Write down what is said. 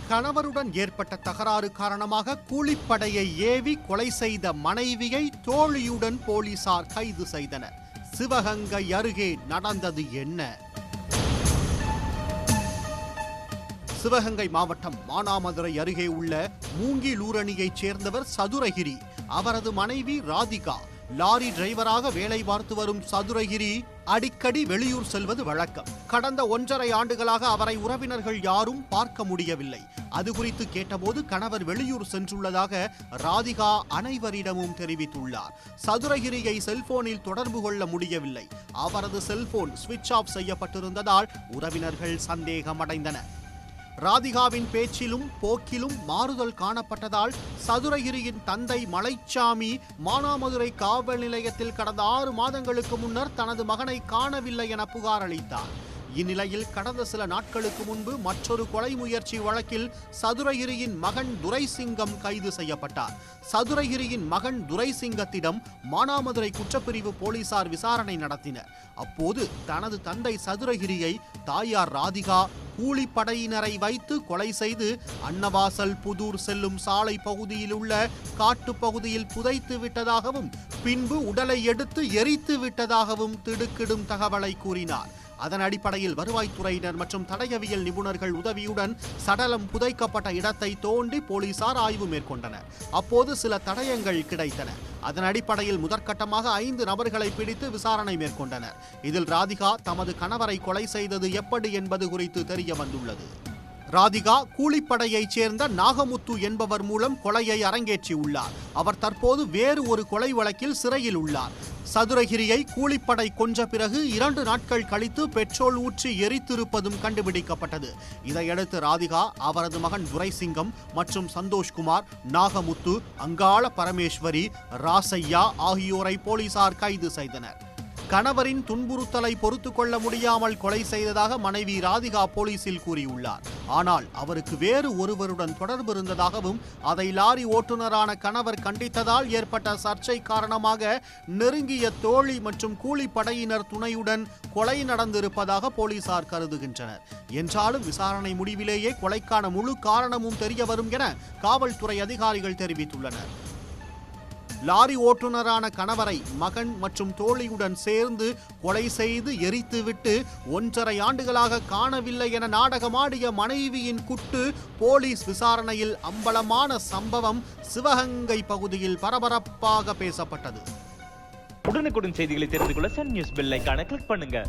கணவருடன் ஏற்பட்ட தகராறு காரணமாக கூலிப்படையை ஏவி கொலை செய்த மனைவியை தோழியுடன் போலீசார் கைது செய்தனர். சிவகங்கை அருகே நடந்தது என்ன? சிவகங்கை மாவட்டம் மானாமதுரை அருகே உள்ள மூங்கிலூரணியைச் சேர்ந்தவர் சதுரகிரி. அவரது மனைவி ராதிகா. லாரி டிரைவராக வேலை பார்த்து வரும் சதுரகிரி அடிக்கடி வெளியூர் செல்வது வழக்கம். கடந்த 1.5 ஆண்டுகளாக அவரை உறவினர்கள் யாரும் பார்க்க முடியவில்லை. அது குறித்து கேட்டபோது கணவர் வெளியூர் சென்றுள்ளதாக ராதிகா அனைவரிடமும் தெரிவித்துள்ளார். சதுரகிரியை செல்போனில் தொடர்பு கொள்ள முடியவில்லை. அவரது செல்போன் சுவிட்ச் ஆஃப் செய்யப்பட்டிருந்ததால் உறவினர்கள் சந்தேகமடைந்தனர். ராதிகாவின் பேச்சிலும் போக்கிலும் மாறுதல் காணப்பட்டதால் சதுரகிரியின் தந்தை மலைச்சாமி மானாமதுரை காவல் நிலையத்தில் கடந்த 6 மாதங்களுக்கு முன்னர் தனது மகனை காணவில்லை என புகார் அளித்தார். இந்நிலையில் கடந்த சில நாட்களுக்கு முன்பு மற்றொரு கொலை முயற்சி வழக்கில் சதுரகிரியின் மகன் துரைசிங்கம் கைது செய்யப்பட்டார். சதுரகிரியின் மகன் துரைசிங்கத்திடம் மானாமதுரை குற்றப்பிரிவு போலீசார் விசாரணை நடத்தினர். அப்போது தனது தந்தை சதுரகிரியை தாயார் ராதிகா கூலிப்படையினரை வைத்து கொலை செய்து அன்னவாசல் புதூர் செல்லும் சாலை பகுதியில் உள்ள காட்டுப்பகுதியில் புதைத்து விட்டதாகவும் பின்பு உடலை எடுத்து எரித்து விட்டதாகவும் திடுக்கிடும் தகவலை கூறினார். அதன் அடிப்படையில் வருவாய்த்துறையினர் மற்றும் தடயவியல் நிபுணர்கள் உதவியுடன் சடலம் புதைக்கப்பட்ட இடத்தை தோண்டி போலீசார் ஆய்வு மேற்கொண்டனர். அப்போது சில தடயங்கள் கிடைத்தன. அதன் அடிப்படையில் முதற்கட்டமாக 5 நபர்களை பிடித்து விசாரணை மேற்கொண்டனர். இதில் ராதிகா தமது கணவரை கொலை செய்தது எப்படி என்பது குறித்து தெரிய வந்துள்ளது. ராதிகா கூலிப்படையைச் சேர்ந்த நாகமுத்து என்பவர் மூலம் கொலையை அரங்கேற்றியுள்ளார். அவர் தற்போது வேறு ஒரு கொலை வழக்கில் சிறையில் உள்ளார். சதுரகிரியை கூலிப்படை கொன்ற பிறகு 2 நாட்கள் கழித்து பெட்ரோல் ஊற்றி எரித்திருப்பதும் கண்டுபிடிக்கப்பட்டது. இதையடுத்து ராதிகா, அவரது மகன் துரைசிங்கம் மற்றும் சந்தோஷ்குமார், நாகமுத்து, அங்காள பரமேஸ்வரி, ராசையா ஆகியோரை போலீசார் கைது செய்தனர். கணவரின் துன்புறுத்தலை பொறுத்து கொள்ள முடியாமல் கொலை செய்ததாக மனைவி ராதிகா போலீசில் கூறியுள்ளார். ஆனால் அவருக்கு வேறு ஒருவருடன் தொடர்பு இருந்ததாகவும் அதை லாரி ஓட்டுநரான கணவர் கண்டித்ததால் ஏற்பட்ட சர்ச்சை காரணமாக நெருங்கிய தோழி மற்றும் கூலிப்படையினர் துணையுடன் கொலை நடந்திருப்பதாக போலீசார் கருதுகின்றனர். என்றாலும் விசாரணை முடிவிலேயே கொலைக்கான முழு காரணமும் தெரிய வரும் என காவல்துறை அதிகாரிகள் தெரிவித்துள்ளனர். லாரி ஓட்டுநரான கணவரை மகன் மற்றும் தோழியுடன் சேர்ந்து கொலை செய்து எரித்துவிட்டு 1.5 ஆண்டுகளாக காணவில்லை என நாடகமாடிய மனைவியின் குட்டு போலீஸ் விசாரணையில் அம்பலமான சம்பவம் சிவகங்கை பகுதியில் பரபரப்பாக பேசப்பட்டது. உடனுக்குடன் செய்திகளை தெரிந்து கொள்ள சன் நியூஸ் பெல் ஐகானை கிளிக் பண்ணுங்க.